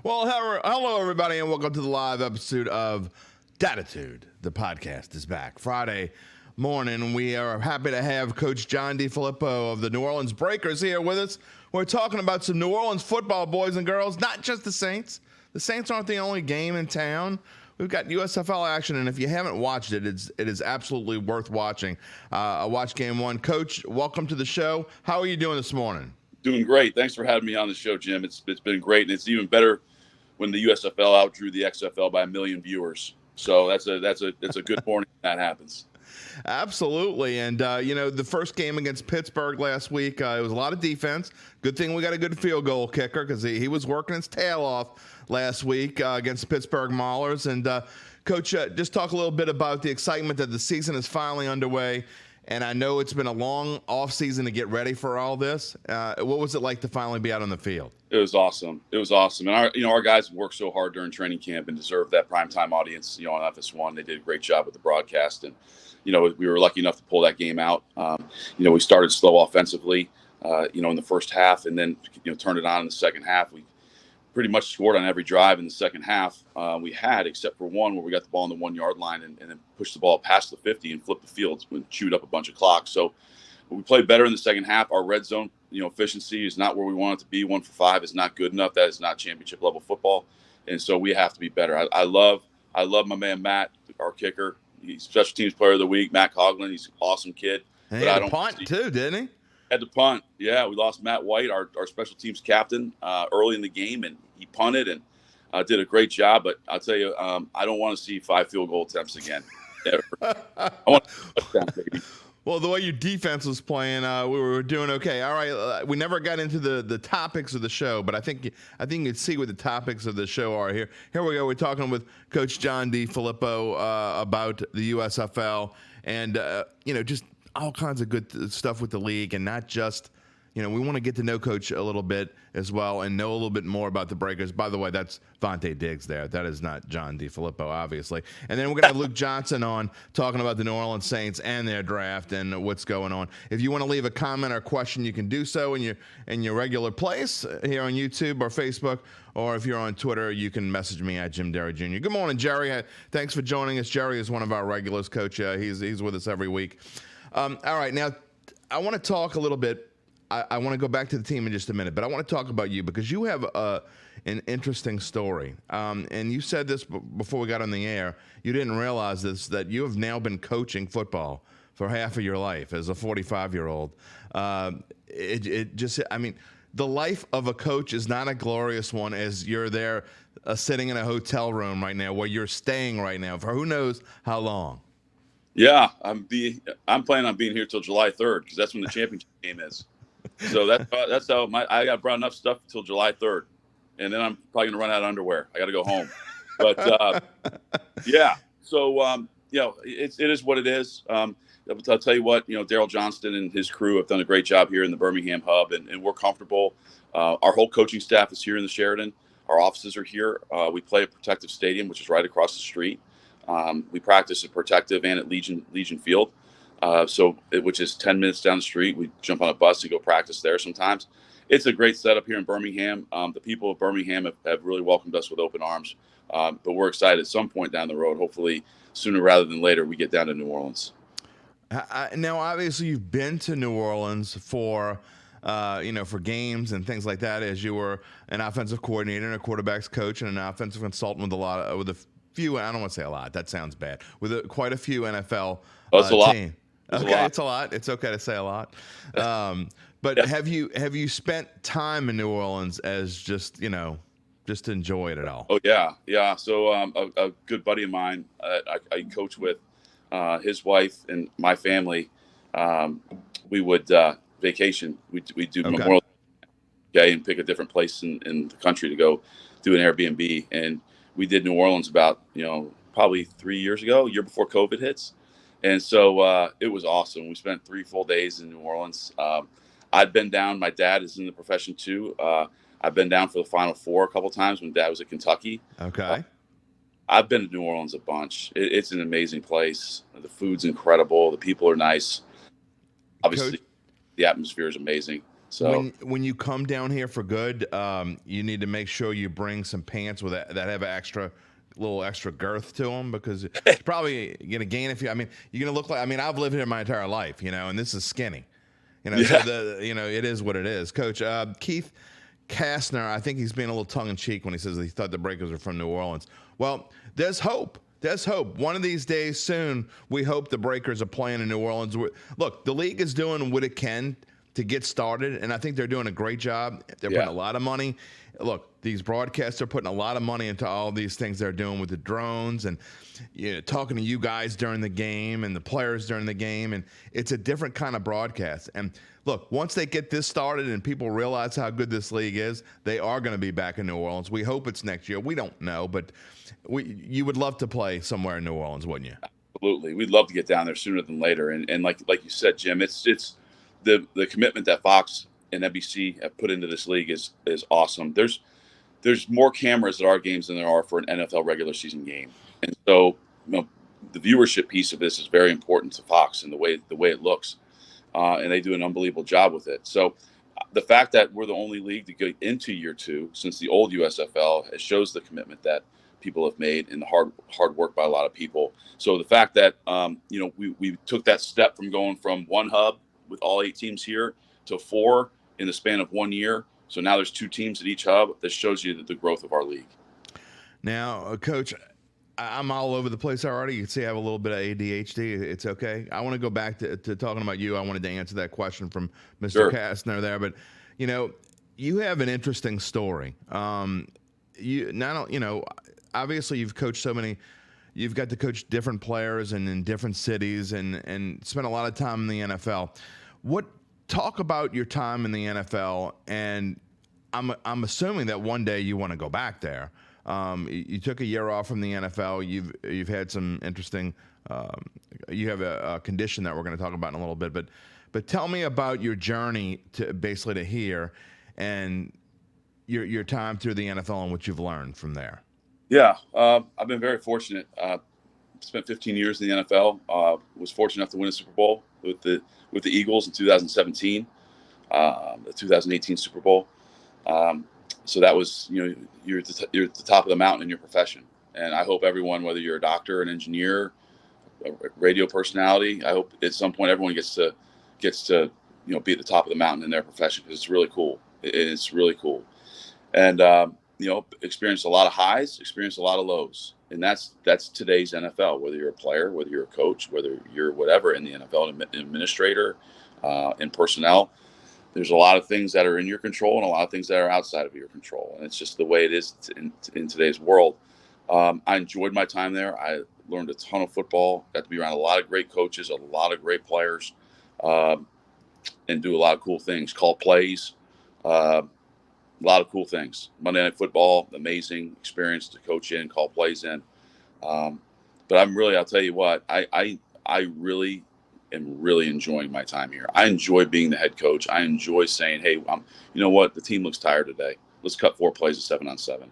Well, hello, everybody, and welcome to the live episode of Dattitude. The podcast is back Friday morning. We are happy to have Coach John DeFilippo of the New Orleans Breakers here with us. We're talking about some New Orleans football, boys and girls, not just the Saints. The Saints aren't the only game in town. We've got USFL action, and if you haven't watched it, it is absolutely worth watching. I watched game one. Coach, welcome to the show. How are you doing this morning? Doing great. Thanks for having me on the show, Jim. It's been great, and it's even better when the USFL outdrew the XFL by 1 million viewers. So that's a good morning when that happens. Absolutely. And, the first game against Pittsburgh last week, it was a lot of defense. Good thing we got a good field goal kicker because he was working his tail off last week against the Pittsburgh Maulers. And, Coach, just talk a little bit about the excitement that the season is finally underway. And I know it's been a long offseason to get ready for all this. What was it like to finally be out on the field? It was awesome. And our guys worked so hard during training camp and deserved that primetime audience, on FS1. They did a great job with the broadcast. And, we were lucky enough to pull that game out. We started slow offensively, in the first half, and then, turned it on in the second half. We pretty much scored on every drive in the second half we had, except for one where we got the ball on the 1 yard line and then pushed the ball past the 50 and flipped the field and chewed up a bunch of clock. So we played better in the second half. Our red zone, efficiency is not where we want it to be. 1 for 5 is not good enough. That is not championship level football. And so we have to be better. I love my man, Matt, our kicker. He's special teams player of the week, Matt Coughlin. He's an awesome kid. And he had a punt too, didn't he? Had to punt. Yeah, we lost Matt White, our special teams captain, early in the game, and he punted and did a great job. But I'll tell you, I don't want to see 5 field goal attempts again. I want a touchdown, baby. Well, the way your defense was playing, we were doing okay. All right, we never got into the topics of the show, but I think you can see what the topics of the show are here. Here we go. We're talking with Coach John DeFilippo about the USFL and just all kinds of good stuff with the league, and not just, we want to get to know Coach a little bit as well and know a little bit more about the Breakers. By the way, that's Vontae Diggs there. That is not John DeFilippo, obviously. And then we're going to have Luke Johnson on talking about the New Orleans Saints and their draft and what's going on. If you want to leave a comment or question, you can do so in your regular place here on YouTube or Facebook, or if you're on Twitter, you can message me at Jim Derry Jr. Good morning, Jerry. Thanks for joining us. Jerry is one of our regulars, Coach. He's with us every week. All right, now I want to talk a little bit. I want to go back to the team in just a minute, but I want to talk about you because you have an interesting story. And you said this before we got on the air. You didn't realize this, that you have now been coaching football for half of your life as a 45-year-old. The life of a coach is not a glorious one as you're there sitting in a hotel room right now where you're staying right now for who knows how long. Yeah, I'm planning on being here till July 3rd because that's when the championship game is. So that's how I got brought enough stuff until July 3rd, and then I'm probably gonna run out of underwear. I got to go home. But yeah, so it is what it is. I'll tell you what, Daryl Johnston and his crew have done a great job here in the Birmingham hub, and we're comfortable. Our whole coaching staff is here in the Sheraton. Our offices are here. We play at Protective Stadium, which is right across the street. We practice at Protective and at Legion Field. Which is 10 minutes down the street. We jump on a bus to go practice there sometimes. It's a great setup here in Birmingham. The people of Birmingham have really welcomed us with open arms. But we're excited at some point down the road, hopefully sooner rather than later, we get down to New Orleans. Now, obviously, you've been to New Orleans for games and things like that as you were an offensive coordinator and a quarterback's coach and an offensive consultant with a few, I don't want to say a lot. That sounds bad. With quite a few NFL that's a lot. team. Okay, it's a lot. It's okay to say a lot. But yeah. Have you spent time in New Orleans as just to enjoy it at all? Oh yeah. So a good buddy of mine I coach with, his wife and my family, we would vacation. We do Memorial Day and pick a different place in the country to go do an Airbnb, and we did New Orleans about probably 3 years ago, a year before COVID hits. And so it was awesome. We spent 3 full days in New Orleans. I'd been down. My dad is in the profession too. I've been down for the Final Four a couple of times when Dad was at Kentucky. Okay. I've been to New Orleans a bunch. It's an amazing place. The food's incredible. The people are nice. Obviously, the atmosphere is amazing. So when you come down here for good, you need to make sure you bring some pants with that have little extra girth to them, because it's probably gonna gain a few. I mean, you're gonna look like. I mean, I've lived here my entire life, and this is skinny. So yeah, it is what it is. Coach Keith Kastner, I think he's being a little tongue in cheek when he says he thought the Breakers were from New Orleans. Well, there's hope. There's hope. One of these days soon, we hope the Breakers are playing in New Orleans. Look, the league is doing what it can to get started, and I think they're doing a great job. They're putting a lot of money. Look, these broadcasts are putting a lot of money into all these things they're doing with the drones and talking to you guys during the game and the players during the game, and it's a different kind of broadcast. And look, once they get this started and people realize how good this league is, they are going to be back in New Orleans. We hope it's next year. We don't know, but you would love to play somewhere in New Orleans, wouldn't you? Absolutely. We'd love to get down there sooner than later. And like you said, Jim, it's the commitment that Fox and NBC have put into this league is awesome. There's more cameras at our games than there are for an NFL regular season game. And so, the viewership piece of this is very important to Fox and the way it looks. And they do an unbelievable job with it. So the fact that we're the only league to get into year 2 since the old USFL, it shows the commitment that people have made and the hard work by a lot of people. So the fact that we took that step from going from one hub with all 8 teams here to 4 in the span of 1 year. So now there's 2 teams at each hub. That shows you the growth of our league. Now, Coach, I'm all over the place already. You can see I have a little bit of ADHD. It's okay. I want to go back to talking about you. I wanted to answer that question from Mr. Sure. Kastner there, but you have an interesting story. Obviously you've coached so many. You've got to coach different players and in different cities and spent a lot of time in the NFL. Talk about your time in the NFL, and I'm assuming that one day you want to go back there. You took a year off from the NFL. You've had some interesting. You have a condition that we're going to talk about in a little bit, but tell me about your journey to here, and your time through the NFL and what you've learned from there. Yeah, I've been very fortunate. Spent 15 years in the NFL. Was fortunate enough to win a Super Bowl with the Eagles in 2017, the 2018 Super Bowl. So that was, you're at the top of the mountain in your profession. And I hope everyone, whether you're a doctor, an engineer, a radio personality, I hope at some point everyone gets to be at the top of the mountain in their profession, because it's really cool. It's really cool. And experienced a lot of highs, experienced a lot of lows. And that's today's NFL, whether you're a player, whether you're a coach, whether you're whatever in the NFL, an administrator, in personnel. There's a lot of things that are in your control and a lot of things that are outside of your control. And it's just the way it is in today's world. I enjoyed my time there. I learned a ton of football, got to be around a lot of great coaches, a lot of great players, and do a lot of cool things, call plays, a lot of cool things. Monday Night Football, amazing experience to coach in, call plays in. But I'll tell you what, I really am really enjoying my time here. I enjoy being the head coach. I enjoy saying, hey, you know what? The team looks tired today. Let's cut 4 plays of 7-on-7.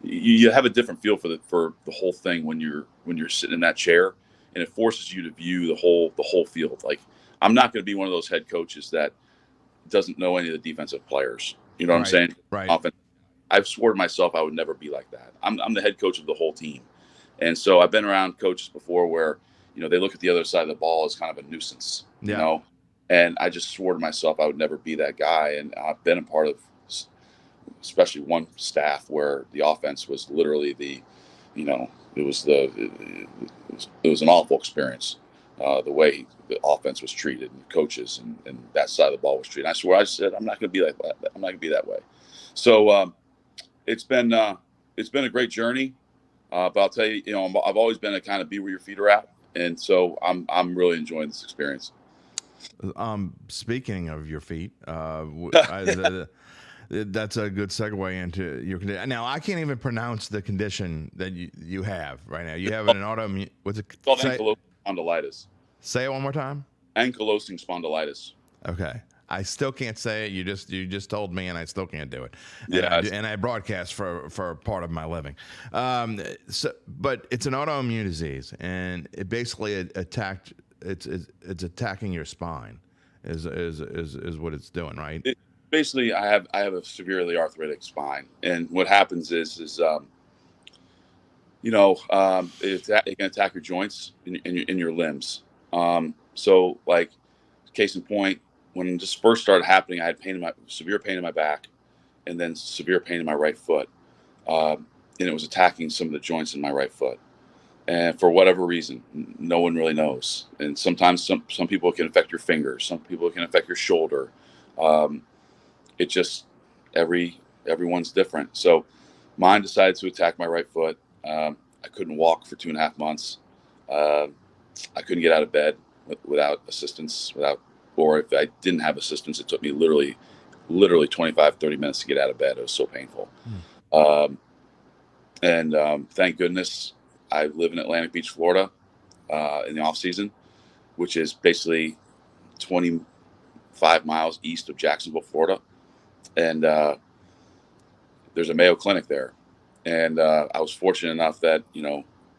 You have a different feel for the whole thing when you're sitting in that chair, and it forces you to view the whole field. Like, I'm not going to be one of those head coaches that doesn't know any of the defensive players. You know what I'm saying? Right. Often, I've sworn to myself I would never be like that. I'm the head coach of the whole team. And so I've been around coaches before where, they look at the other side of the ball as kind of a nuisance, and I just swore to myself I would never be that guy. And I've been a part of, especially one staff where the offense was literally it was an awful experience, the way the offense was treated and coaches and that side of the ball was treated. I swear, I said, I'm not going to be like that. I'm not going to be that way. So it's been a great journey. But I'll tell you, I've always been a kind of be where your feet are at. And so I'm really enjoying this experience. Speaking of your feet, that's a good segue into your condition. Now, I can't even pronounce the condition that you have right now. You have an autoimmune. What's it called? Ankylosing spondylitis. Say it one more time. Ankylosing spondylitis. Okay. I still can't say it. You just told me, and I still can't do it. And I broadcast for part of my living. But it's an autoimmune disease, and it basically it's attacking your spine. is what it's doing, right? Basically, I have a severely arthritic spine, and what happens is it can attack your joints in your limbs. So like case in point, when this first started happening, I had severe pain in my back, and then severe pain in my right foot, and it was attacking some of the joints in my right foot. And for whatever reason, no one really knows. And sometimes some people it can affect your fingers, some people it can affect your shoulder. Um, it just everyone's different. So mine decided to attack my right foot. I couldn't walk for 2.5 months. Uh, I couldn't get out of bed without assistance, or if I didn't have assistance, it took me literally 25, 30 minutes to get out of bed. It was so painful. And thank goodness I live in Atlantic Beach, Florida, in the off season, which is basically 25 miles east of Jacksonville, Florida. And there's a Mayo Clinic there. And I was fortunate enough that,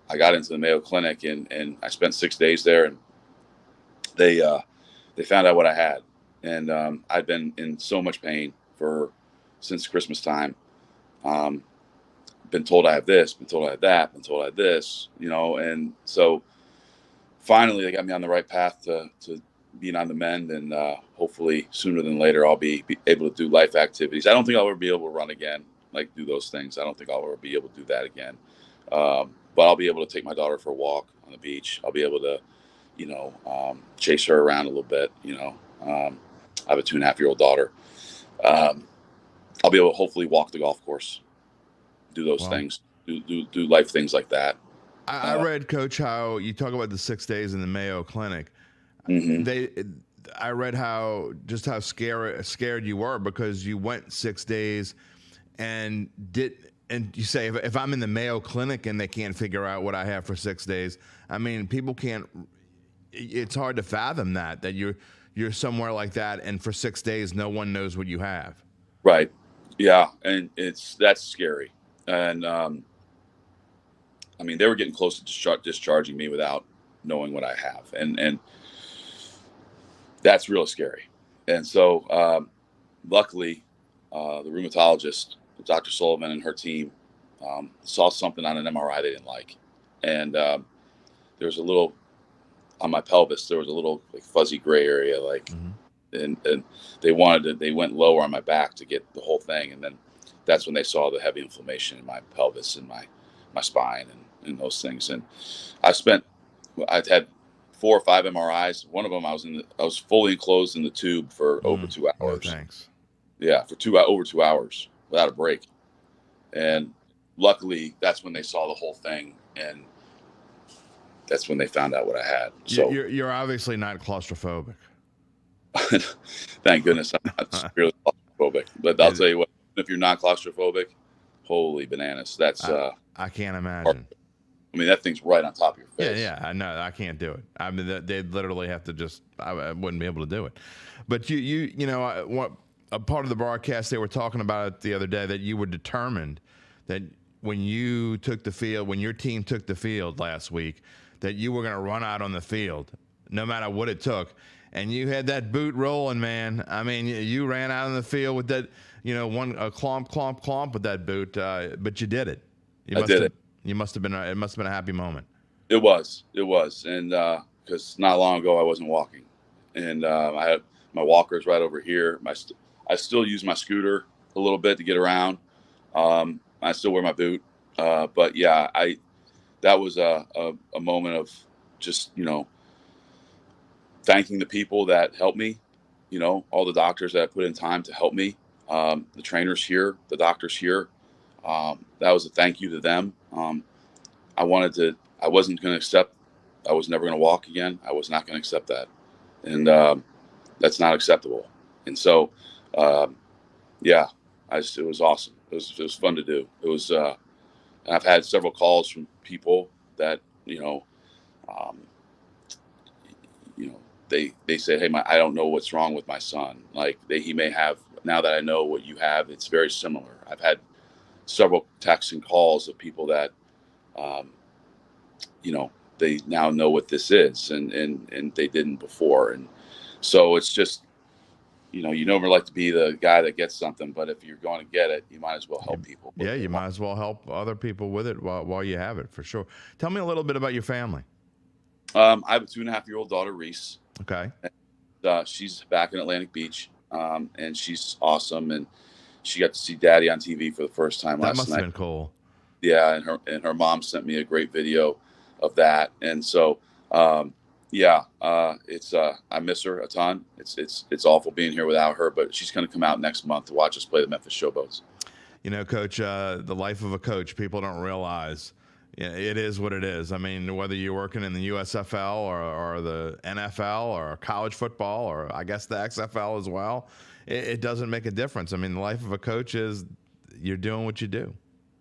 I got into the Mayo Clinic and I spent 6 days there, and they found out what I had. And I'd been in so much pain since Christmas time. Been told I have this, been told I have that, been told I have this, and so finally they got me on the right path to being on the mend, and hopefully sooner than later I'll be able to do life activities. I don't think I'll ever be able to run again, like do those things. I don't think I'll ever be able to do that again. But I'll be able to take my daughter for a walk on the beach. I'll be able to, chase her around a little bit. I have a 2.5-year-old daughter. I'll be able to hopefully walk the golf course, do those things, do life things like that. I read, Coach, how you talk about the 6 days in the Mayo Clinic. Mm-hmm. I read how scared you were because you went 6 days and you say, if I'm in the Mayo Clinic and they can't figure out what I have for 6 days, I mean, people can't. It's hard to fathom that you're somewhere like that, and for 6 days no one knows what you have. Right. Yeah, and that's scary. And I mean, they were getting close to discharging me without knowing what I have, and that's really scary. And so, luckily, the rheumatologist, Dr. Sullivan, and her team saw something on an MRI they didn't like, and there was a little on my pelvis. There was a little like fuzzy gray area, and they went lower on my back to get the whole thing, and then that's when they saw the heavy inflammation in my pelvis and my spine and those things. And I'd had 4 or 5 MRIs. One of them I was fully enclosed in the tube for over 2 hours. No, thanks. Yeah, for over 2 hours without a break. And luckily, that's when they saw the whole thing, and that's when they found out what I had. So you're obviously not claustrophobic. Thank goodness I'm not severely claustrophobic. But I'll tell you what, if you're not claustrophobic, holy bananas. That's I can't imagine. Hard. I mean, that thing's right on top of your face. Yeah, I know. I can't do it. I mean, they'd literally have to I wouldn't be able to do it. But a part of the broadcast, they were talking about it the other day, that you were determined that when you took the field, when your team took the field last week, that you were going to run out on the field no matter what it took. And you had that boot rolling, man. I mean, you ran out on the field with that, a clomp with that boot, but you did it. I did it. It must have been a happy moment. It was, and because not long ago I wasn't walking, and I had my walkers right over here. I still use my scooter a little bit to get around. I still wear my boot, but yeah, that was a moment of just thanking the people that helped me, all the doctors that put in time to help me, the trainers here, the doctors here. That was a thank you to them. I wasn't going to accept, I was never going to walk again. I was not going to accept that. And that's not acceptable. And so, yeah, it was awesome. It was fun to do. It was, and I've had several calls from people that, they say, hey, I don't know what's wrong with my son. Like he may have, now that I know what you have, it's very similar. I've had several texts and calls of people that, they now know what this is, and they didn't before. And So it's just, you never like to be the guy that gets something, but if you're going to get it, you might as well help people. Yeah, you might as well help other people with it while you have it, for sure. Tell me a little bit about your family. I have a 2.5-year-old daughter, Reese. Okay. She's back in Atlantic Beach, and she's awesome. And she got to see Daddy on TV for the first time last night. That must have been cool. Yeah, and her mom sent me a great video of that, and so it's I miss her a ton. It's awful being here without her, but she's going to come out next month to watch us play the Memphis Showboats. Coach, the life of a coach, people don't realize it is what it is. I mean, whether you're working in the USFL or the NFL or college football or I guess the XFL as well, it doesn't make a difference. I mean, the life of a coach is you're doing what you do.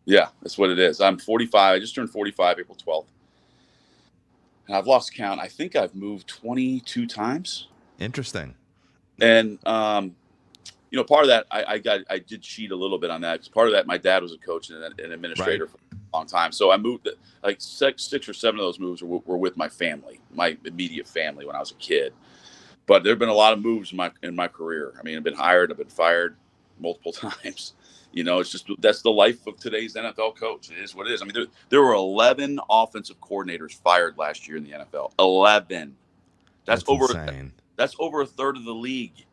Yeah, that's what it is. I'm 45. I just turned 45 April 12th. And I've lost count. I think I've moved 22 times. Interesting. And, part of that, I did cheat a little bit on that. Because part of that, my dad was a coach and an administrator right. for a long time. So I moved, like six or seven of those moves were with my family, my immediate family when I was a kid. But there have been a lot of moves in my career. I mean, I've been hired, I've been fired multiple times. It's just that's the life of today's NFL coach. It is what it is. I mean, there were 11 offensive coordinators fired last year in the NFL. 11. That's insane. That's over a third of the league.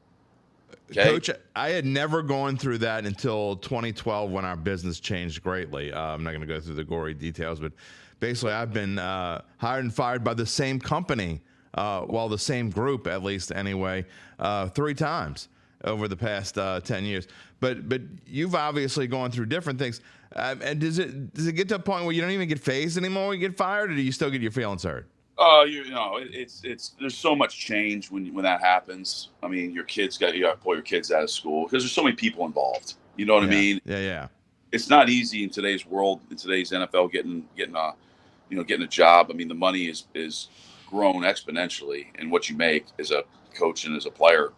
Okay? Coach, I had never gone through that until 2012 when our business changed greatly. I'm not going to go through the gory details, but basically I've been hired and fired by the same company, the same group at least anyway, 3 times over the past 10 years. But you've obviously gone through different things. And does it get to a point where you don't even get phased anymore when you get fired, or do you still get your feelings hurt? It's there's so much change when that happens. I mean, you got to pull your kids out of school because there's so many people involved. You know what I mean? Yeah. It's not easy in today's world, in today's NFL, getting a job. I mean, the money is grown exponentially in what you make as a coach and as a player.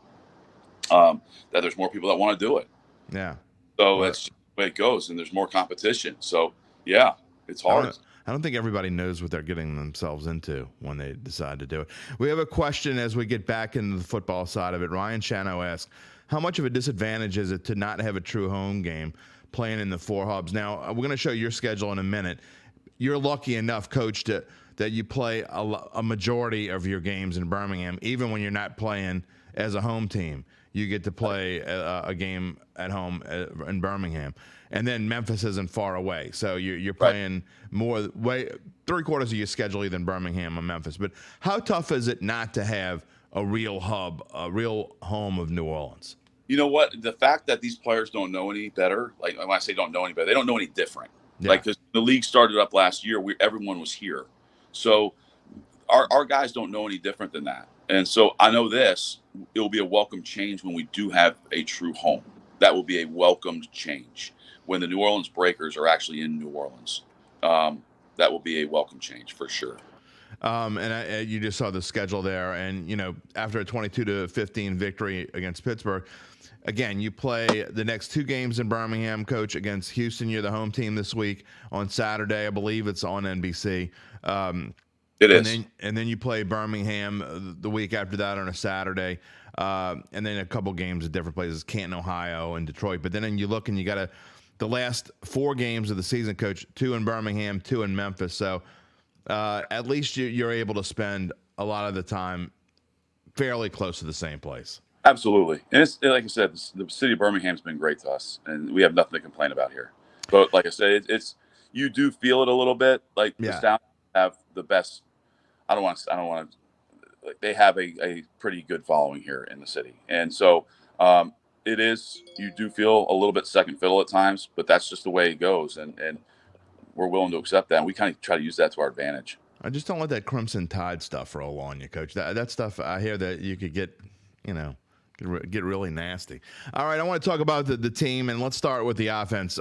That there's more people that want to do it. Yeah. So that's just the way it goes, and there's more competition. So yeah, it's hard. I don't think everybody knows what they're getting themselves into when they decide to do it. We have a question as we get back into the football side of it. Ryan Chano asks, how much of a disadvantage is it to not have a true home game playing in the 4 hubs? Now, we're going to show your schedule in a minute. You're lucky enough, Coach, that you play a majority of your games in Birmingham, even when you're not playing as a home team. You get to play a game at home in Birmingham. And then Memphis isn't far away. So you're playing more, 3/4 of your schedule either in Birmingham or Memphis. But how tough is it not to have a real hub, a real home of New Orleans? You know what? The fact that these players don't know any better, like when I say don't know any better, they don't know any different. Yeah. Like, because the league started up last year, everyone was here. So our guys don't know any different than that. And so I know it will be a welcome change when we do have a true home. That will be a welcomed change when the New Orleans Breakers are actually in New Orleans. That will be a welcome change for sure. And you just saw the schedule there. And, after a 22-15 victory against Pittsburgh, again, you play the next 2 games in Birmingham, Coach, against Houston. You're the home team this week on Saturday. I believe it's on NBC. It is. And then you play Birmingham the week after that on a Saturday. And then a couple games at different places, Canton, Ohio, and Detroit. But then you look and you got the last 4 games of the season, Coach, 2 in Birmingham, 2 in Memphis. So at least you're able to spend a lot of the time fairly close to the same place. Absolutely. And it's, like I said, the city of Birmingham's been great to us, and we have nothing to complain about here. But like I said, you do feel it a little bit. Like the Sound have the best. I don't want to. Like, they have a pretty good following here in the city, and so it is. You do feel a little bit second fiddle at times, but that's just the way it goes, and we're willing to accept that. And we kind of try to use that to our advantage. I just don't let that Crimson Tide stuff roll on you, Coach. That stuff, I hear that you could get really nasty. All right, I want to talk about the team, and let's start with the offense.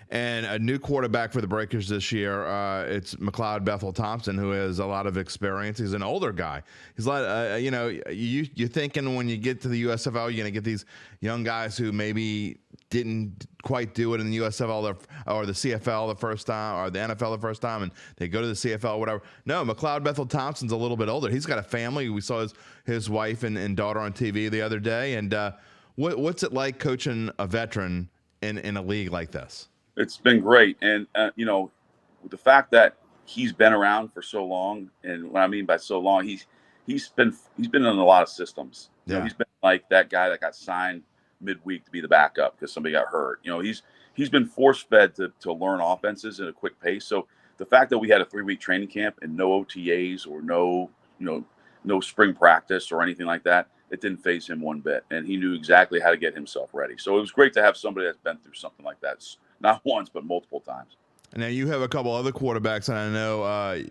And a new quarterback for the Breakers this year. It's McLeod Bethel Thompson, who has a lot of experience. He's an older guy. He's like, you're thinking when you get to the USFL, you're going to get these young guys who maybe didn't quite do it in the USFL or the CFL the first time or the NFL the first time, and they go to the CFL or whatever. No, McLeod Bethel Thompson's a little bit older. He's got a family. We saw his wife and daughter on TV the other day. And what's it like coaching a veteran in a league like this? It's been great. And, the fact that he's been around for so long, and what I mean by so long, he's been in a lot of systems. Yeah. He's been like that guy that got signed midweek to be the backup because somebody got hurt. He's been force-fed to learn offenses at a quick pace. So the fact that we had a 3-week training camp and no OTAs or no spring practice or anything like that, it didn't faze him one bit. And he knew exactly how to get himself ready. So it was great to have somebody that's been through something like that, not once, but multiple times. Now you have a couple other quarterbacks, and I know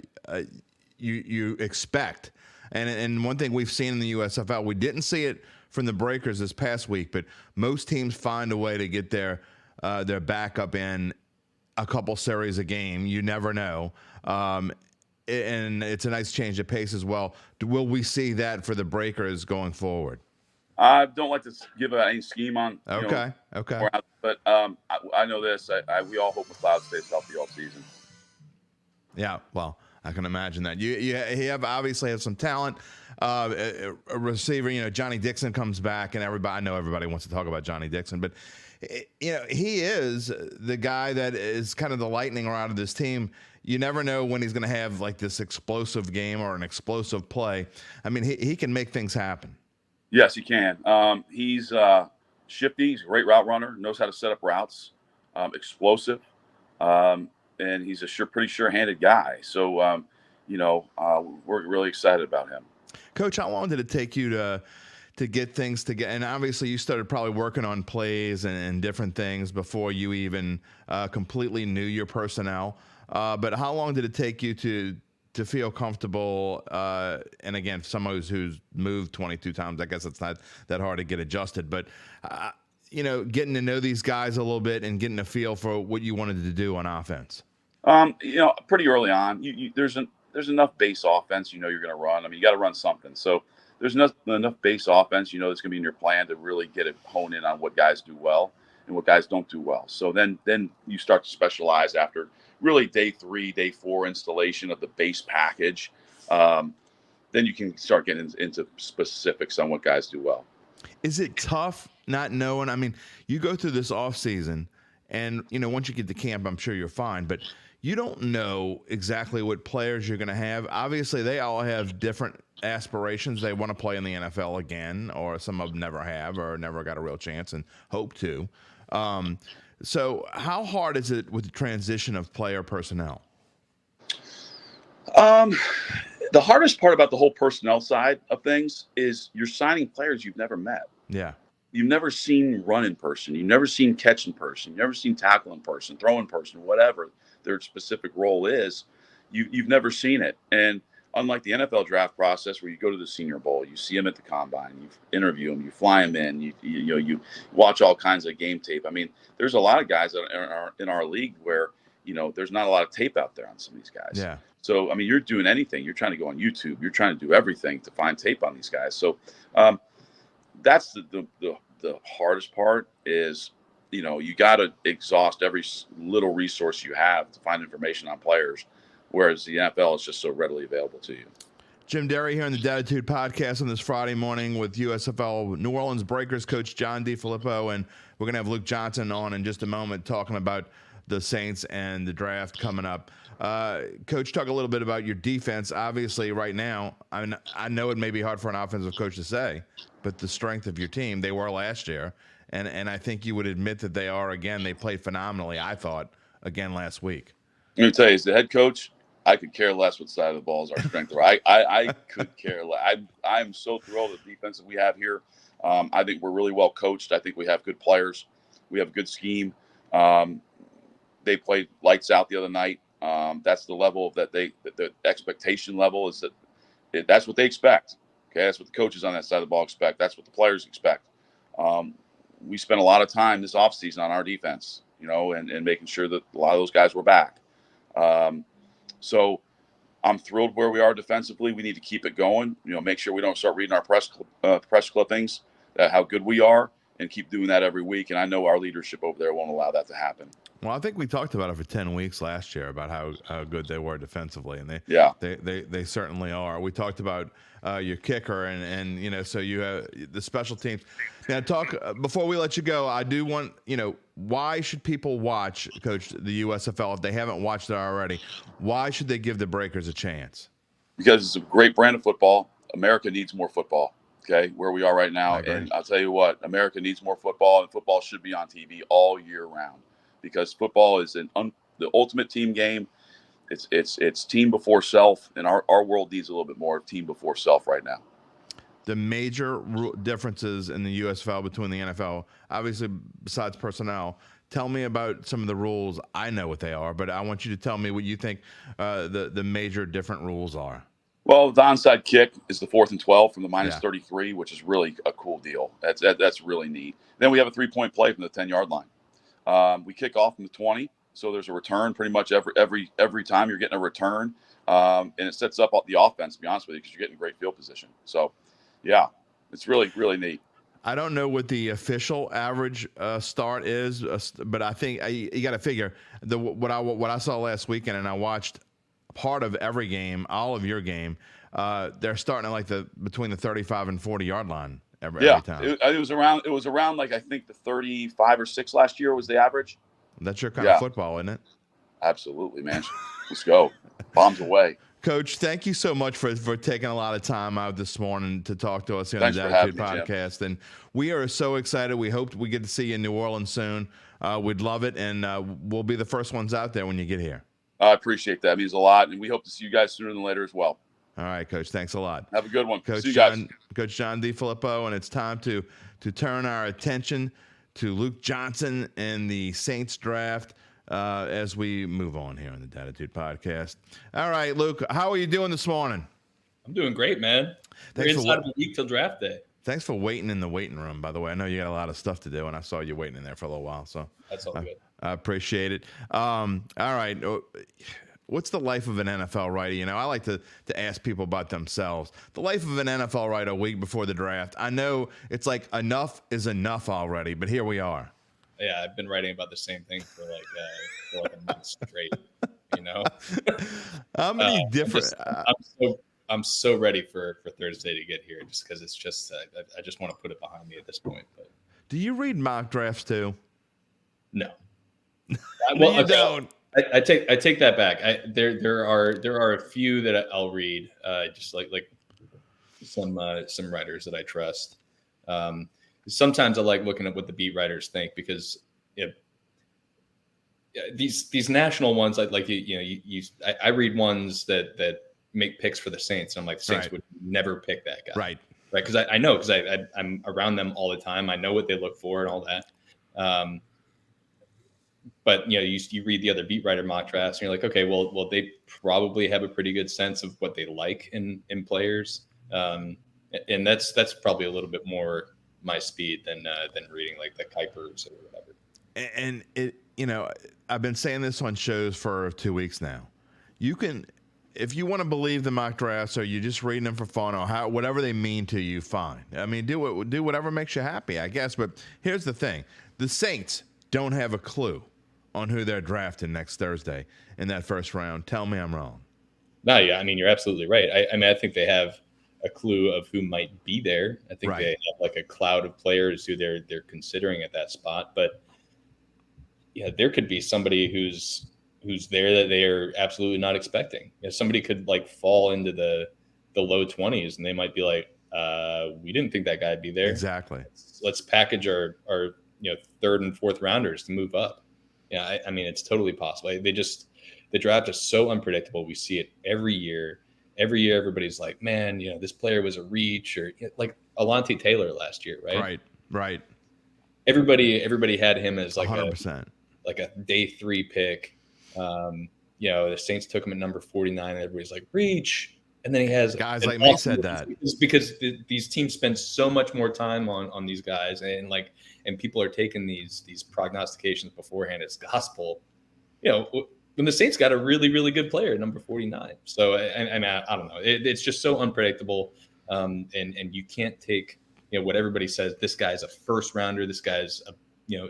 you expect. And one thing we've seen in the USFL, we didn't see it from the Breakers this past week, but most teams find a way to get their backup in a couple series a game. You never know. And it's a nice change of pace as well. Will we see that for the Breakers going forward? I don't like to give out any scheme on. Okay. But I know this. We all hope McLeod stays healthy all season. Yeah, well, I can imagine that. You obviously have some talent. A receiver, Johnny Dixon comes back, and I know everybody wants to talk about Johnny Dixon, but he is the guy that is kind of the lightning rod of this team. You never know when he's going to have like this explosive game or an explosive play. I mean, he can make things happen. Yes, he can. He's shifty. He's a great route runner. Knows how to set up routes. Explosive, and he's a pretty sure-handed guy. So, we're really excited about him. Coach, I wanted to take you to get things together, and obviously you started probably working on plays and different things before you even completely knew your personnel. But how long did it take you to feel comfortable? And again, someone who's moved 22 times, I guess it's not that hard to get adjusted. But getting to know these guys a little bit and getting a feel for what you wanted to do on offense. Pretty early on, there's enough base offense. You're going to run. I mean, you got to run something. So there's enough base offense. That's going to be in your plan to really get it honed in on what guys do well and what guys don't do well. So then you start to specialize after really day 3, day 4 installation of the base package. Then you can start getting into specifics on what guys do well. Is it tough not knowing? I mean, you go through this off season, and once you get to camp, I'm sure you're fine, but you don't know exactly what players you're going to have. Obviously, they all have different aspirations. They want to play in the NFL again, or some of them never have or never got a real chance and hope to. So how hard is it with the transition of player personnel? The hardest part about the whole personnel side of things is you're signing players you've never met. Yeah. You've never seen run in person. You've never seen catch in person. You've never seen tackle in person, throw in person, whatever their specific role is. You've never seen it. And unlike the NFL draft process where you go to the Senior Bowl, you see them at the combine, you interview them, you fly them in, you watch all kinds of game tape. I mean, there's a lot of guys that are in our league where, there's not a lot of tape out there on some of these guys. Yeah. So, I mean, you're doing anything. You're trying to go on YouTube. You're trying to do everything to find tape on these guys. So that's the hardest part is, you got to exhaust every little resource you have to find information on players, whereas the NFL is just so readily available to you. Jim Derry here on the Dattitude podcast on this Friday morning with USFL New Orleans Breakers coach John DeFilippo, and we're going to have Luke Johnson on in just a moment talking about the Saints and the draft coming up. Coach, talk a little bit about your defense. Obviously, right now, I know it may be hard for an offensive coach to say, but the strength of your team, they were last year, and I think you would admit that they are again. They played phenomenally, I thought, again last week. Let me tell you, as the head coach, I could care less what side of the ball is our strength. I could care less. I'm so thrilled with the defense that we have here. I think we're really well coached. I think we have good players. We have a good scheme. They played lights out the other night. That's the level that the expectation level is that's what they expect. Okay, that's what the coaches on that side of the ball expect. That's what the players expect. We spent a lot of time this offseason on our defense, and making sure that a lot of those guys were back. So I'm thrilled where we are defensively. We need to keep it going. Make sure we don't start reading our press clippings, how good we are, and keep doing that every week. And I know our leadership over there won't allow that to happen. Well, I think we talked about it for 10 weeks last year about how good they were defensively, and they certainly are. We talked about your kicker and so you have the special teams. Now, before we let you go, I do want, why should people watch, Coach, the USFL if they haven't watched it already? Why should they give the Breakers a chance? Because it's a great brand of football. America needs more football. Okay, where we are right now. And I'll tell you what, America needs more football, and football should be on TV all year round, because football is the ultimate team game. It's team before self, and our world needs a little bit more team before self right now. The major differences in the USFL between the NFL, obviously besides personnel, tell me about some of the rules. I know what they are, but I want you to tell me what you think the major different rules are. Well, the onside kick is the 4th and 12 from the minus 33, which is really a cool deal. That's really neat. Then we have a 3-point play from the 10-yard line. We kick off from the 20, so there's a return pretty much every time you're getting a return, and it sets up the offense, to be honest with you, because you're getting great field position. So, yeah, it's really, really neat. I don't know what the official average start is, but I think you got to figure what I saw last weekend, and I watched part of every game, all of your game. They're starting at between the 35 and 40-yard line every time. It was around like I think the 35 or 6 last year was the average. That's your kind of football, isn't it? Absolutely, man. Let's go. Bombs away. Coach, thank you so much for taking a lot of time out this morning to talk to us here on the Dattitude podcast. And we are so excited. We hope we get to see you in New Orleans soon. We'd love it, and we'll be the first ones out there when you get here. I appreciate that. It means a lot, and we hope to see you guys sooner than later as well. All right, Coach. Thanks a lot. Have a good one. Coach see you guys. Coach John DeFilippo, and it's time to turn our attention to Luke Johnson and the Saints draft as we move on here on the Dattitude podcast. All right, Luke, how are you doing this morning? I'm doing great, man. We're inside of a week till draft day. Thanks for waiting in the waiting room, by the way. I know you got a lot of stuff to do, and I saw you waiting in there for a little while. So that's all good. I appreciate it. All right. What's the life of an NFL writer? I like to ask people about themselves. The life of an NFL writer a week before the draft. I know it's like enough is enough already, but here we are. Yeah, I've been writing about the same thing for like a month straight. How many different? I'm so ready for Thursday to get here, just because it's just I just want to put it behind me at this point. But do you read mock drafts too? No. Well, you don't. I take that back. There are a few that I'll read, just like some writers that I trust. Sometimes I like looking at what the beat writers think, because these national ones, I read ones that make picks for the Saints, and I'm like, the Saints would never pick that guy, right? Because I know, because I'm around them all the time. I know what they look for and all that. But you read the other beat writer mock drafts, and you're like, okay, well, they probably have a pretty good sense of what they like in players, and that's probably a little bit more my speed than reading like the Kuipers or whatever. And I've been saying this on shows for 2 weeks now. You can, if you want to believe the mock drafts, or you're just reading them for fun, or whatever they mean to you, fine. I mean, do whatever makes you happy, I guess. But here's the thing: the Saints don't have a clue on who they're drafting next Thursday in that first round. Tell me I'm wrong. No, yeah, I mean, you're absolutely right. I think they have a clue of who might be there. I think they have like a cloud of players who they're considering at that spot. But yeah, there could be somebody who's there that they are absolutely not expecting. Somebody could like fall into the low 20s, and they might be like, we didn't think that guy'd be there. Exactly. Let's package our third and fourth rounders to move up. Yeah, I mean, it's totally possible. The draft is so unpredictable. We see it every year. Every year, everybody's like, man, this player was a reach, or like Alontae Taylor last year, right? Right. Everybody had him as like 100%. Like a day 3 pick. The Saints took him at number 49, and everybody's like, reach. And then he has guys like me said that. Because these teams spend so much more time on these guys, and people are taking these prognostications beforehand as gospel. When the Saints got a really, really good player at number 49. So I don't know. It's just so unpredictable, and you can't take what everybody says, this guy's a first rounder, this guy's a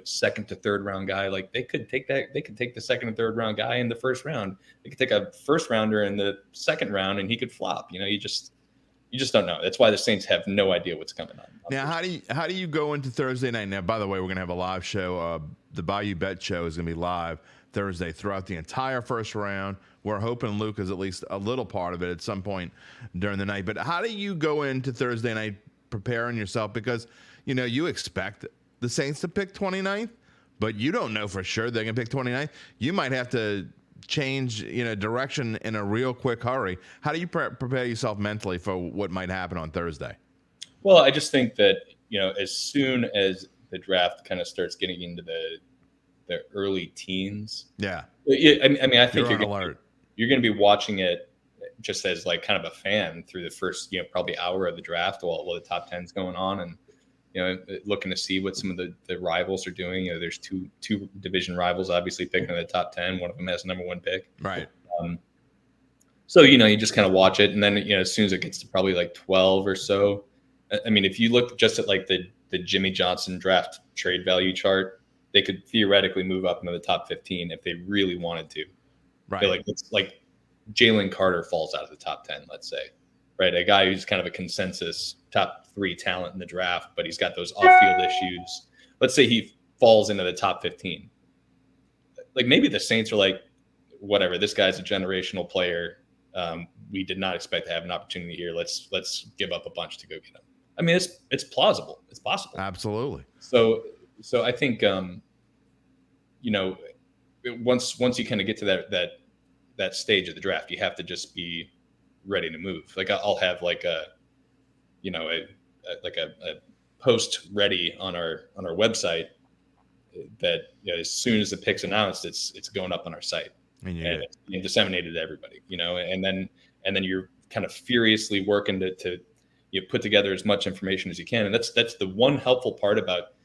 second to third round guy. Like they could take the second and third round guy in the first round. They could take a first rounder in the second round and he could flop. You just don't know. That's why the Saints have no idea what's coming on. Now, how do you go into Thursday night? Now, by the way, we're going to have a live show. The Bayou Bet show is going to be live Thursday throughout the entire first round. We're hoping Luke is at least a little part of it at some point during the night. But how do you go into Thursday night preparing yourself? Because, you expect the Saints to pick 29th, but you don't know for sure they're going to pick 29th. You might have to change, direction in a real quick hurry. How do you prepare yourself mentally for what might happen on Thursday? Well, I just think that, as soon as the draft kind of starts getting into the early teens. Yeah. I mean, I think you're going to be watching it just as like kind of a fan through the first, probably hour of the draft while the top 10's going on, and looking to see what some of the rivals are doing. There's two division rivals obviously picking in the top 10. One of them has the number 1 pick. Right. So, you just kind of watch it. And then, as soon as it gets to probably like 12 or so, I mean, if you look just at like the Jimmy Johnson draft trade value chart, they could theoretically move up into the top 15 if they really wanted to. Right. It's like Jalen Carter falls out of the top 10, let's say. Right, a guy who's kind of a consensus top 3 talent in the draft, but he's got those off-field issues. Let's say he falls into the top 15. Like maybe the Saints are like, whatever, this guy's a generational player. We did not expect to have an opportunity here. Let's give up a bunch to go get him. I mean, it's plausible. It's possible. Absolutely. So I think once you kind of get to that stage of the draft, you have to just be ready to move. Like I'll have like a post ready on our website that as soon as the pick's announced, it's going up on our site and it's being disseminated to everybody. And then you're kind of furiously working to put together as much information as you can. And that's the one helpful part about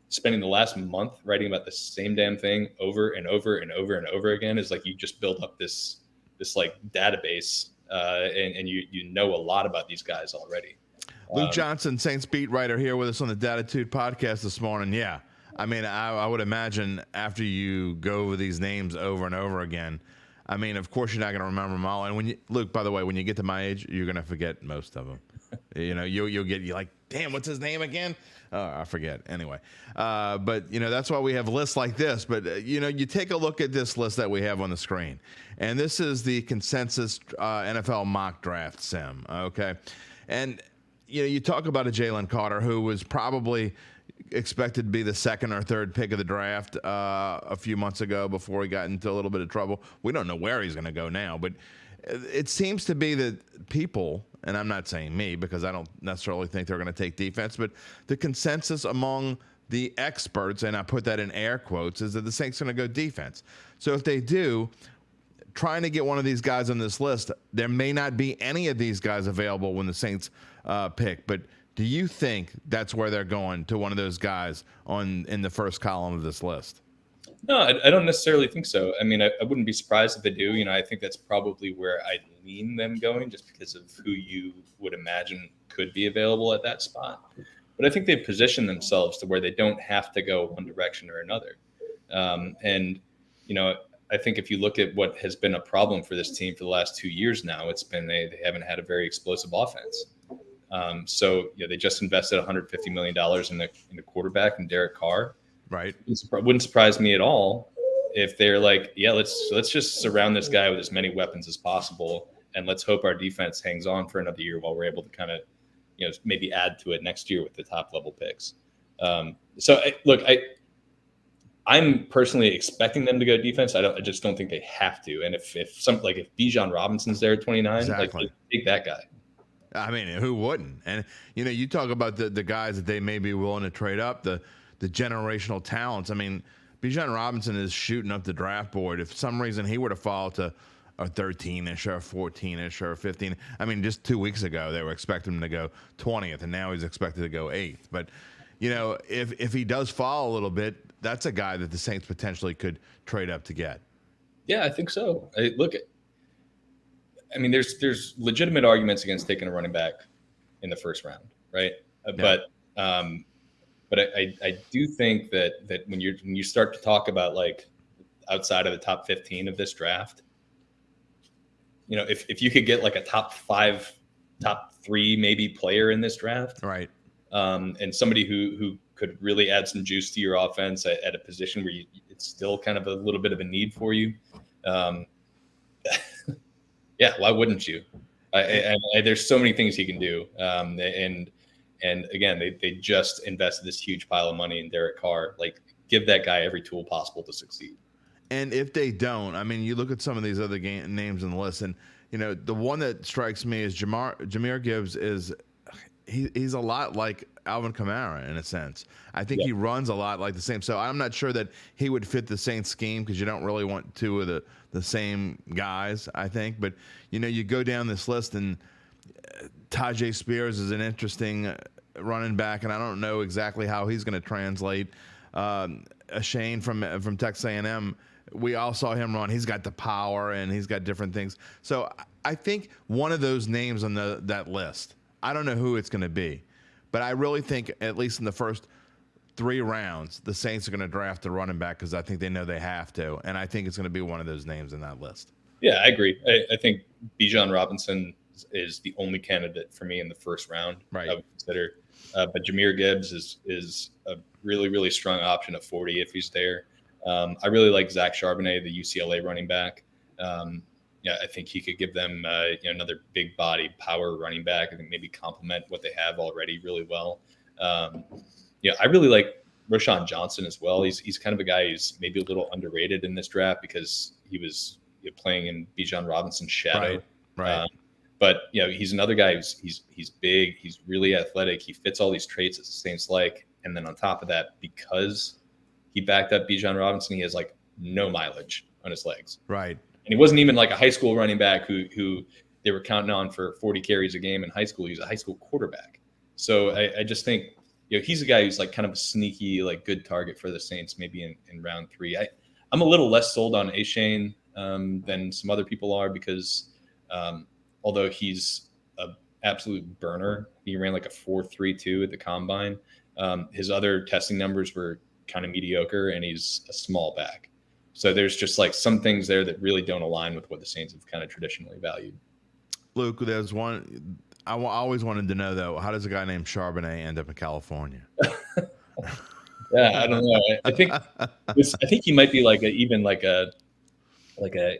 spending the last month writing about the same damn thing over and over and over and over again, is like you just build up this like database. And you know a lot about these guys already. Luke Johnson, Saints beat writer, here with us on the Dattitude podcast this morning. Yeah, I mean, I would imagine after you go over these names over and over again, I mean, of course you're not going to remember them all. And Luke, by the way, when you get to my age, you're going to forget most of them. You're like, damn, what's his name again? Oh, I forget. Anyway, but that's why we have lists like this. But you take a look at this list that we have on the screen, and this is the consensus NFL mock draft sim. Okay, and you talk about a Jalen Carter who was probably expected to be the second or third pick of the draft a few months ago before he got into a little bit of trouble. We don't know where he's going to go now, but it seems to be that people, and I'm not saying me because I don't necessarily think they're going to take defense, but the consensus among the experts, and I put that in air quotes, is that the Saints are going to go defense. So if they do, trying to get one of these guys on this list, there may not be any of these guys available when the Saints pick, but do you think that's where they're going, to one of those guys in the first column of this list? No, I don't necessarily think so. I mean, I wouldn't be surprised if they do. I think that's probably where I'd lean them going, just because of who you would imagine could be available at that spot. But I think they've positioned themselves to where they don't have to go one direction or another. I think if you look at what has been a problem for this team for the last 2 years now, it's been they haven't had a very explosive offense. They just invested $150 million in the quarterback and Derek Carr. Right. It wouldn't surprise me at all if they're like, yeah, let's just surround this guy with as many weapons as possible, and let's hope our defense hangs on for another year while we're able to kind of, maybe add to it next year with the top level picks. I'm personally expecting them to go defense. I just don't think they have to. And if Bijan Robinson's there at 29, exactly, take that guy. I mean, who wouldn't? And you talk about the guys that they may be willing to trade up, the generational talents. I mean, Bijan Robinson is shooting up the draft board. If for some reason he were to fall to a 13-ish or a 14-ish or a 15, I mean, just 2 weeks ago they were expecting him to go 20th, and now he's expected to go 8th. But if he does fall a little bit, that's a guy that the Saints potentially could trade up to get. Yeah, I think so. I mean, there's legitimate arguments against taking a running back in the first round, right? Yeah. But But I do think that when you start to talk about like outside of the top 15 of this draft, if you could get like a top 5, top 3 maybe player in this draft, right, and somebody who could really add some juice to your offense at a position where it's still kind of a little bit of a need for you. Yeah, why wouldn't you? There's so many things he can do. And again, they just invested this huge pile of money in Derek Carr. Like, give that guy every tool possible to succeed. And if they don't, I mean, you look at some of these other names in the list, and the one that strikes me is Jahmyr Gibbs. He's a lot like Alvin Kamara in a sense. I think he runs a lot like the same. So I'm not sure that he would fit the Saints scheme, because you don't really want two of the same guys, I think. But you go down this list, and Tajay Spears is an interesting running back, and I don't know exactly how he's going to translate. Shane from Texas A&M, we all saw him run. He's got the power, and he's got different things. So I think one of those names on that list, I don't know who it's going to be, but I really think at least in the first 3 rounds, the Saints are going to draft a running back, because I think they know they have to, and I think it's going to be one of those names in that list. Yeah, I agree. I think Bijan Robinson is the only candidate for me in the first round. Right. I would consider, but Jahmyr Gibbs is a really, really strong option at 40 if he's there. I really like Zach Charbonnet, the UCLA running back. I think he could give them another big body power running back. I think maybe complement what they have already really well. I really like Roschon Johnson as well. He's kind of a guy who's maybe a little underrated in this draft, because he was playing in Bijan Robinson's shadow. Right. But he's another guy he's big, he's really athletic, he fits all these traits that the Saints like, and then on top of that, because he backed up Bijan Robinson, he has like no mileage on his legs. Right. And he wasn't even like a high school running back who they were counting on for 40 carries a game in high school. He was a high school quarterback. So I just think he's a guy who's like kind of a sneaky, like good target for the Saints maybe in round 3. I'm a little less sold on Ashane than some other people are, because although he's an absolute burner, he ran like a 4.32 at the combine. His other testing numbers were kind of mediocre, and he's a small back. So there's just like some things there that really don't align with what the Saints have kind of traditionally valued. Luke, there's one I always wanted to know, though. How does a guy named Charbonnet end up in California? Yeah, I don't know. I think he might be like a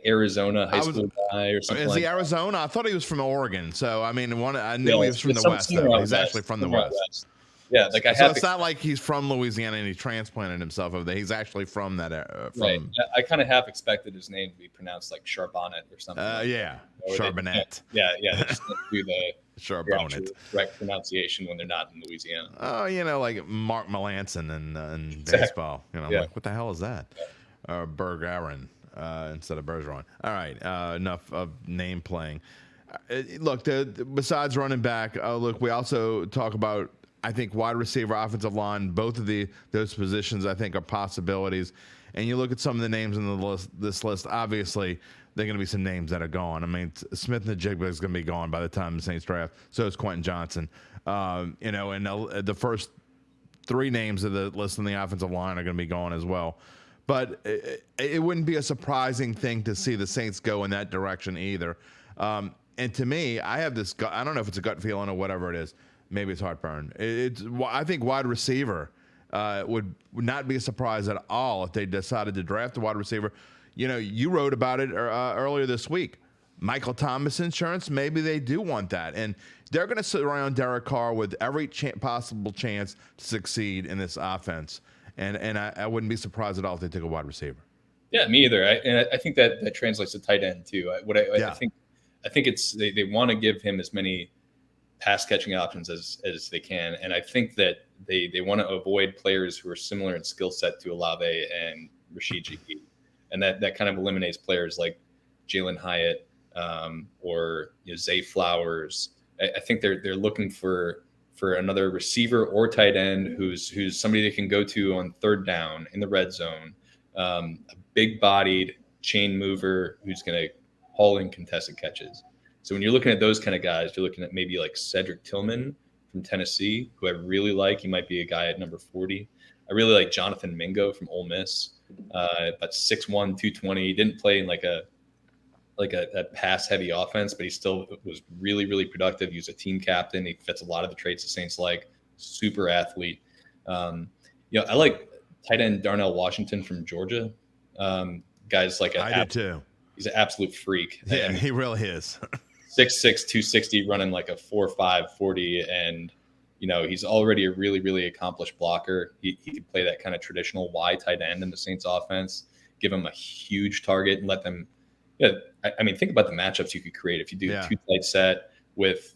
Arizona high school guy or something. Is he Arizona? I thought he was from Oregon. So I mean, I knew he was from the West. He's actually from the West. Yeah, like it's not like he's from Louisiana and he transplanted himself over there. He's actually from that. Right. I kind of half expected his name to be pronounced like Charbonnet or something. Charbonnet. They just do the Charbonnet correct pronunciation when they're not in Louisiana. Oh, like Mark Melanson in exactly. Baseball. Like, what the hell is that? Berg Aaron instead of Bergeron. All right, enough of name playing. Look, besides running back, we also talk about, I think, wide receiver, offensive line, both of those positions, I think, are possibilities. And you look at some of the names in this list, obviously, there are going to be some names that are gone. I mean, Smith and Najigba is going to be gone by the time the Saints draft. So is Quentin Johnson. And the first 3 names of the list on the offensive line are going to be gone as well. But it wouldn't be a surprising thing to see the Saints go in that direction either. And to me, I have this gut, I don't know if it's a gut feeling or whatever it is. Maybe it's heartburn. I think wide receiver would not be a surprise at all if they decided to draft a wide receiver. You wrote about it earlier this week. Michael Thomas insurance, maybe they do want that. And they're going to surround Derek Carr with every possible chance to succeed in this offense. And I wouldn't be surprised at all if they took a wide receiver. Yeah, me either. I think that translates to tight end too. I think it's they want to give him as many pass catching options as they can. And I think that they want to avoid players who are similar in skill set to Olave and Rashid Shaheed. And that kind of eliminates players like Jalen Hyatt or Zay Flowers. I think they're looking for another receiver or tight end who's somebody they can go to on third down in the red zone, a big-bodied chain mover who's going to haul in contested catches. So when you're looking at those kind of guys, you're looking at maybe like Cedric Tillman from Tennessee, who I really like. He might be a guy at number 40. I really like Jonathan Mingo from Ole Miss, about 6'1", 220. He didn't play in like a pass-heavy offense, but he still was really, really productive. He was a team captain. He fits a lot of the traits the Saints like. Super athlete. I like tight end Darnell Washington from Georgia. Guys like I did too. He's an absolute freak. Yeah, and he really is. 6'6", 260, running like a 4.5 40, and he's already a really, really accomplished blocker. He could play that kind of traditional Y tight end in the Saints offense, give him a huge target and let them. Yeah, I mean, think about the matchups you could create if you do two tight set with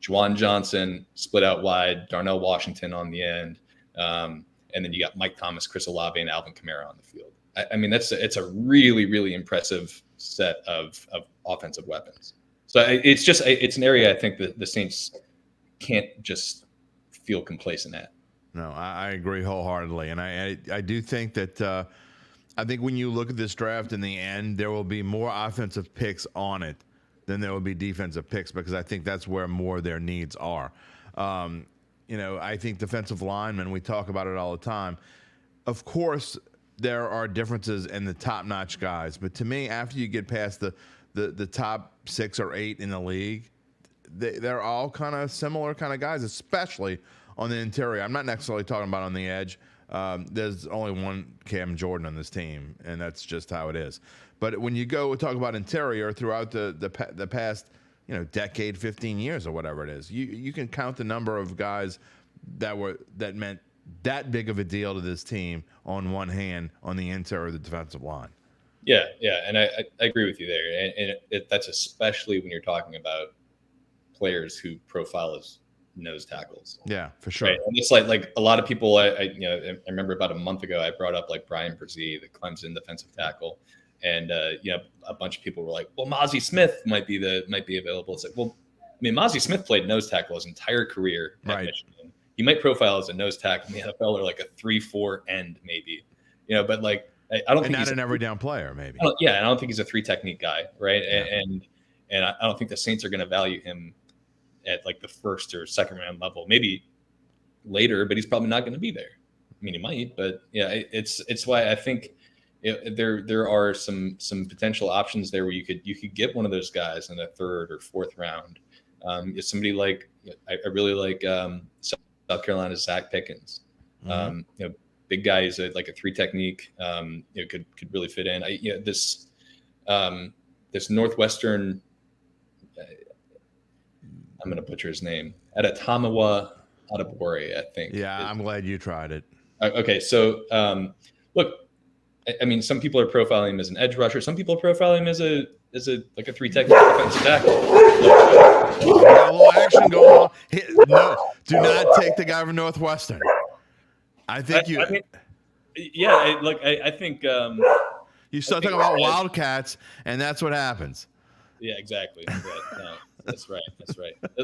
Juwan Johnson split out wide, Darnell Washington on the end, and then you got Mike Thomas, Chris Olave, and Alvin Kamara on the field. I mean, it's a really, really impressive set of offensive weapons. So it's an area I think that the Saints can't just feel complacent at. No, I agree wholeheartedly, and I do think that I think when you look at this draft in the end, there will be more offensive picks on it than there will be defensive picks, because I think that's where more of their needs are. I think defensive linemen, we talk about it all the time. Of course, there are differences in the top-notch guys, but to me, after you get past the top 6 or 8 in the league, they're all kind of similar kind of guys, especially on the interior. I'm not necessarily talking about on the edge. There's only one Cam Jordan on this team, and that's just how it is. But when you go talk about interior throughout the past decade, 15 years or whatever it is, you can count the number of guys that meant that big of a deal to this team on one hand on the interior of the defensive line. Yeah, and I agree with you there, and that's especially when you're talking about players who profile as nose tackles. Yeah, for sure. Right? And it's like a lot of people. I remember about a month ago I brought up like Brian Brzee, the Clemson defensive tackle, and a bunch of people were like, "Well, Mozzie Smith might be available." It's like, well, I mean, Mozzie Smith played nose tackle his entire career at Michigan. He might profile as a nose tackle in the NFL or like a 3-4 end maybe, but like I don't think he's not an every down player maybe. And I don't think he's a 3 technique guy, right? Yeah. And I don't think the Saints are going to value him at like the first or second round level, maybe later, but he's probably not going to be there. I mean, he might, but yeah, it's why I think there are some potential options there where you could get one of those guys in the 3rd or 4th round. Somebody like I really like South Carolina's Zach Pickens. Mm-hmm. Big guy is like a 3 technique. Could really fit in. This Northwestern. I'm going to butcher his name. Adetomiwa Adebawore, I think. Yeah, I'm glad you tried it. Okay, so look, I mean, some people are profiling him as an edge rusher. Some people are profiling him as a 3 technique defensive tackle. A little action going on. No, do not take the guy from Northwestern. I think I think you start talking about Wildcats, and that's what happens. Yeah, exactly. No, that's right.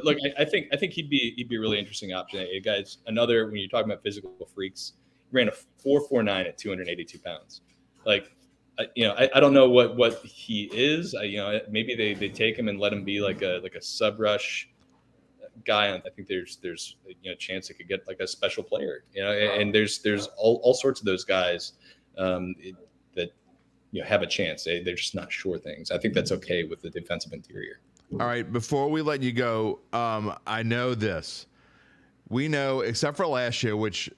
Look, I think he'd be a really interesting option. Hey, guys, another when you're talking about physical freaks, he ran a 4.49 at 282 pounds. Like, I don't know what he is. Maybe they take him and let him be like a sub rush guy. I think there's a chance it could get like a special player. And there's all sorts of those guys that have a chance. They're just not sure things. I think that's okay with the defensive interior. All right, before we let you go, I know this. We know, except for last year, which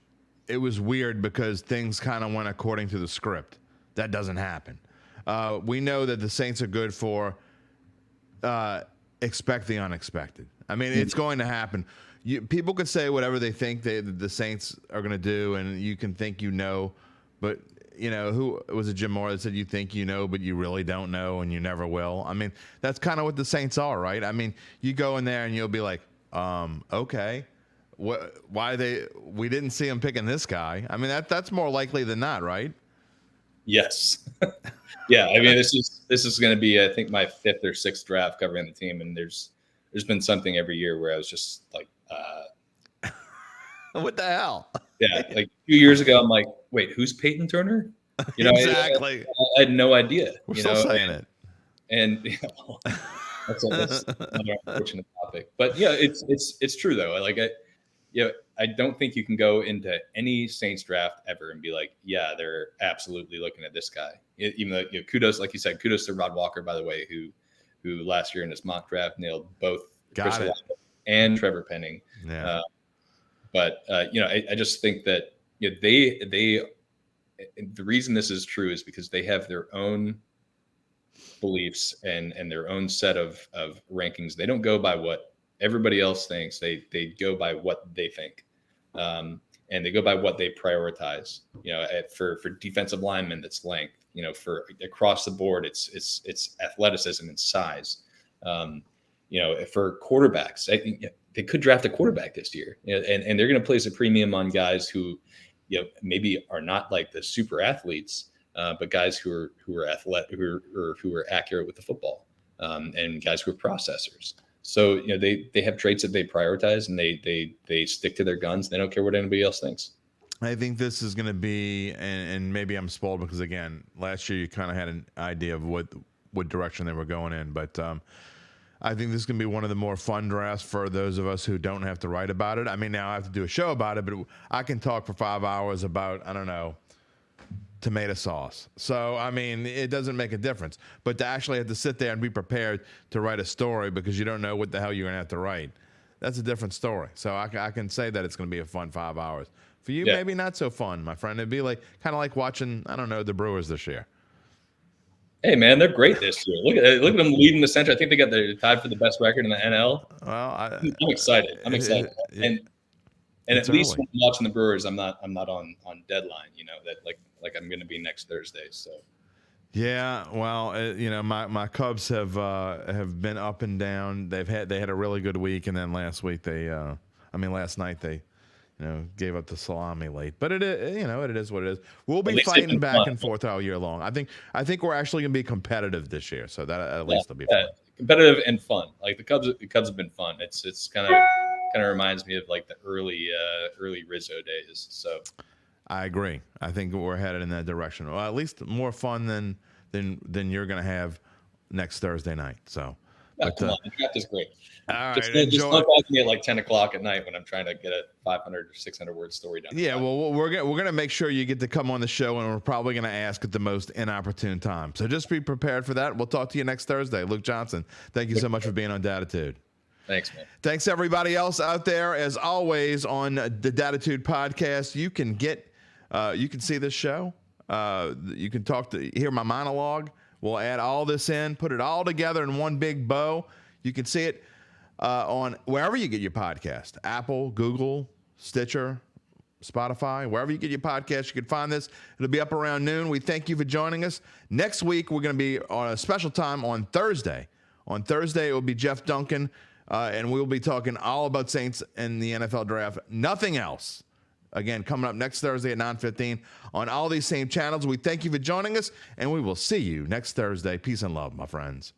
it was weird because things kind of went according to the script. That doesn't happen. We know that the Saints are good for expect the unexpected. I mean, it's going to happen. People could say whatever they think the Saints are going to do, and you can think but who was it? Jim Moore that said you think but you really don't know, and you never will. I mean, that's kind of what the Saints are, right? I mean, you go in there and you'll be like, okay, we didn't see him picking this guy. I mean, that's more likely than not, right? Yes. Yeah. I mean, this is going to be, I think, my 5th or 6th draft covering the team, and there's been something every year where I was just like, what the hell? Yeah, like 2 years ago, I'm like, wait, who's Peyton Turner? Exactly. I had no idea. We're still saying it. And That's another unfortunate topic. But yeah, it's true though. Like I don't think you can go into any Saints draft ever and be like, yeah, they're absolutely looking at this guy. Even though, kudos, like you said, kudos to Rod Walker, by the way, who last year in his mock draft nailed both Chris Olave and Trevor Penning. Yeah. But I just think that they the reason this is true is because they have their own beliefs and their own set of rankings. They don't go by what everybody else thinks. They go by what they think, and they go by what they prioritize. For defensive linemen, that's length. For across the board, it's athleticism and size. For quarterbacks, they could draft a quarterback this year, and they're going to place a premium on guys who, maybe are not like the super athletes, but guys who are athletic, who are accurate with the football, and guys who are processors. So they have traits that they prioritize, and they stick to their guns. They don't care what anybody else thinks. I think this is going to be, and maybe I'm spoiled because again, last year you kind of had an idea of what direction they were going in, but I think this is going to be one of the more fun drafts for those of us who don't have to write about it. I mean, now I have to do a show about it, but I can talk for 5 hours about, I don't know, tomato sauce. So, I mean, it doesn't make a difference. But to actually have to sit there and be prepared to write a story because you don't know what the hell you're going to have to write, that's a different story. So I can say that it's going to be a fun 5 hours. For you, maybe not so fun, my friend. It'd be like kind of like watching, I don't know, the Brewers this year. Hey man, they're great this year. Look at them leading the Central. I think they got the tied for the best record in the NL. Well, I'm excited. And at least when I'm watching the Brewers, I'm not on deadline. That like I'm going to be next Thursday. So. Yeah, well, my Cubs have been up and down. They had a really good week, and then last week last night they gave up the salami late, but it is what it is. We'll be fighting back and forth all year long. I think we're actually going to be competitive this year, so that at least it'll be fun. Competitive and fun. Like the Cubs have been fun. It's kind of reminds me of like the early Rizzo days. So I agree. I think we're headed in that direction. Well, at least more fun than you're going to have next Thursday night. So. But, come on, the draft is great. All right, just don't talk to me at like 10 o'clock at night when I'm trying to get a 500 or 600 word story done. Yeah, well, we're gonna make sure you get to come on the show, and we're probably gonna ask at the most inopportune time. So just be prepared for that. We'll talk to you next Thursday. Luke Johnson, thank you so much for being on Dattitude. Thanks, man. Thanks everybody else out there. As always, on the Dattitude podcast, you can see this show. You can hear my monologue. We'll add all this in, put it all together in one big bow. You can see it on wherever you get your podcast, Apple, Google, Stitcher, Spotify, wherever you get your podcast, you can find this. It'll be up around noon. We thank you for joining us. Next week, we're going to be on a special time on Thursday. On Thursday, it will be Jeff Duncan, and we'll be talking all about Saints and the NFL draft. Nothing else. Again, coming up next Thursday at 9:15 on all these same channels. We thank you for joining us, and we will see you next Thursday. Peace and love, my friends.